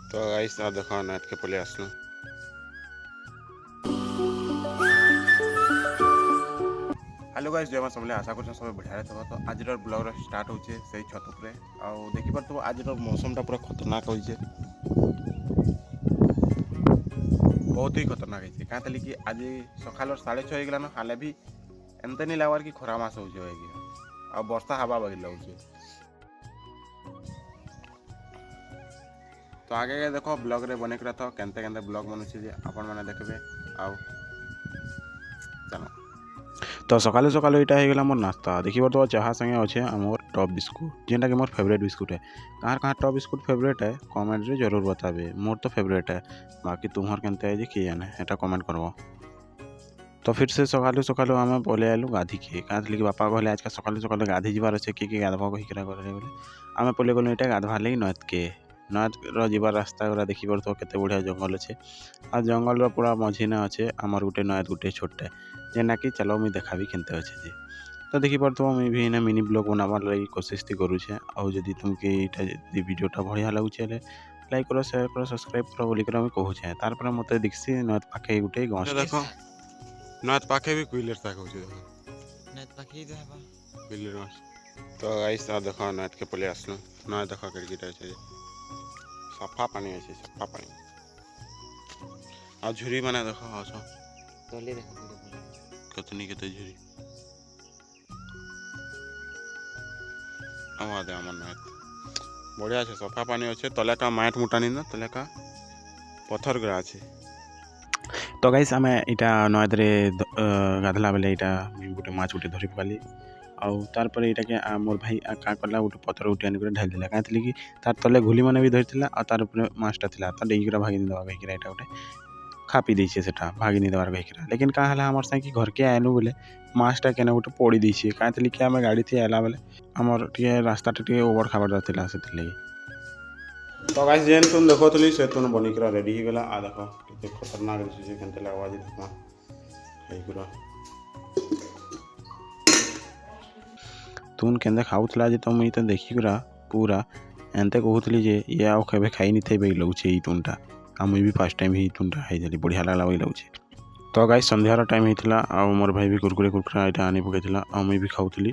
तो गाइस आ देखो नेट के पले आसलु। हेलो गाइस जय मां सबले आशा कर सब बढ़िया थबा। तो आज ब्लॉग स्टार्ट होचे से छत उपरे आ देखि पर तो आज मौसम टा पूरा खतरनाक होइचे, बहुत ही खतरनाक होइचे। का तली कि आज सकाल 6:30 हो गलान हाले भी एमते नहीं लागवार कि खरा मास होचे होगी आ वर्षा हवा बगी लगुचे। तो आगे देखो ब्लॉग रे बने करा था केनते केनते ब्लॉग बनुचे जे आपण माने देखबे आउ चलो। तो सकाले सकाले इटा हो गला मोर नाश्ता। देखिए तो चाहा संगे अच्छे आमर टॉप बिस्कुट जेनटा कि मोर फेवरेट बिस्कुट है। कहाँ कहाँ टॉप बिस्कुट फेवरेट है कमेंट रे जरूर बताबे। मोर तो फेवरेट है, बाकी तुम्हार केनते है जे किए जाने एटा कमेंट करबो। तो फिर से सकालू सकालू आम पलि आलु गाधी के क्या कि बापा कहले आज सकालू सकालू गाधी जबार अच्छे किए गाधब कहीकरा करे बोले आम पलि गलु ये गाधवार लगी नद के नद रबार रास्ता गुरा देखी पड़ो केते बढ़िया जंगल अच्छे आ जंगल पूरा मझीने अच्छे आमर गोटे नद गोटे छोटे जेना कि चलो मुझे देखा भी केनते अच्छे जे। तो देखी पड़ो मुझे भी इन्हें मिनी ब्लॉग बनाबार लगी कोशिश थी करुचे। आउ जदि तुमके ये वीडियोटा बढ़िया लगुचे लाइक करो शेयर करो सब्सक्राइब करो बोलिक मुझे कहूचे। तार मत दिखसी नद पाखे गोटे गछ देखो नद पाखे भी कुइलर तक होचे देखो नद पाखे दे बा कुइलर गछ। तो गाइस आ देखो नद के पले आसनु न देखो केड़कीटा छे सफा पानी আছে सफा पानी आ झुरी माने देखो आछो तले देखो कतनी केते झुरी आवा दे हमर नद बढ़िया छे सफा पानी আছে तले का माट मुटानी न तले का पत्थर ग्रा আছে। तो गाइस आम इटा नदरे गाधला बेले इटा गोटे माछ गोटे धरी पकाली आउ तार पर इटा के मोर भाई का कला गोटे पत्थर गोटे आनिक ढाल देला कहीं कि तार तले घुली मैंने भी धरता और तार ऊपर माछटा था तो डेईकरा भागी देवा कहीकरा यहाँ गोटे खा पी देछे सेटा भागी नहीं देवार कहीकरा। लेकिन क्या है आमर संगे घर के आलु बोले माछटा केने गोटे पड़ी देछे कहीं कि आम गाड़ी थी आला बेले आमर टे रास्ता टे ओवर खाबार था से लगी। तो गाइस जेन तुम देखो से तुम बनिकरा रेडी हो गला आ देखो कितने खतरनाक दिशे केनते लागवा जे देखमा हेई पूरा तुन केंदे खाउथला जे तो मुई तो देखिकरा पूरा एनते कहूतली जे ये आउ केबे खाई नि थे बे लगुचे ई टुनटा आ मुई भी फर्स्ट टाइम ही टुनटा खाई देली बढ़िया लागला बे लगुचे। तो गाइस संध्यार टाइम हितला आ मोर भाई भी कुरकुरे कुरकुरा इटा आनी पकेतला आ मुई भी खाउथली।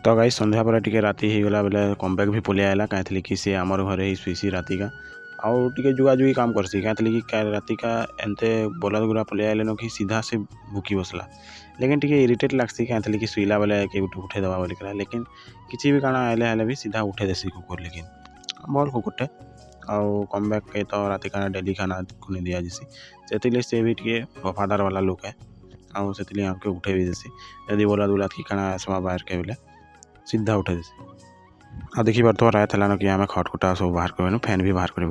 तो गाइस संध्या पर टिके राति हो गला बेले कमबैक भी पलि आला कहीं कि सी आमर घरे ही सुईसी राति का आउ टिके जुगाजुगी काम करसी कहीं कि राति का एनते बलद गुरा पलि आलेन कि सीधा से भूकी बसला। लेकिन टिके इरिटेट लागसी कहीं कि सुईला बेले के उठे दवा बोलिक लेकिन किसी भी काना आले आले भी सीधा उठे देसी कुकुर लेकिन भल कुकुरटे आउ कमबैक के तो राति खाना डेली खाना खुनी दिया जैसी से भी टे वफादार वाला लोक है आउ से आमके उठे भी देसी यदि बलद उलद की खाना आसवा बाहर के बोले सीधा उठे देसी। आ देखी पार तो राय थलान कि आम खटखुटा सब बाहर कर फैन भी बाहर कर।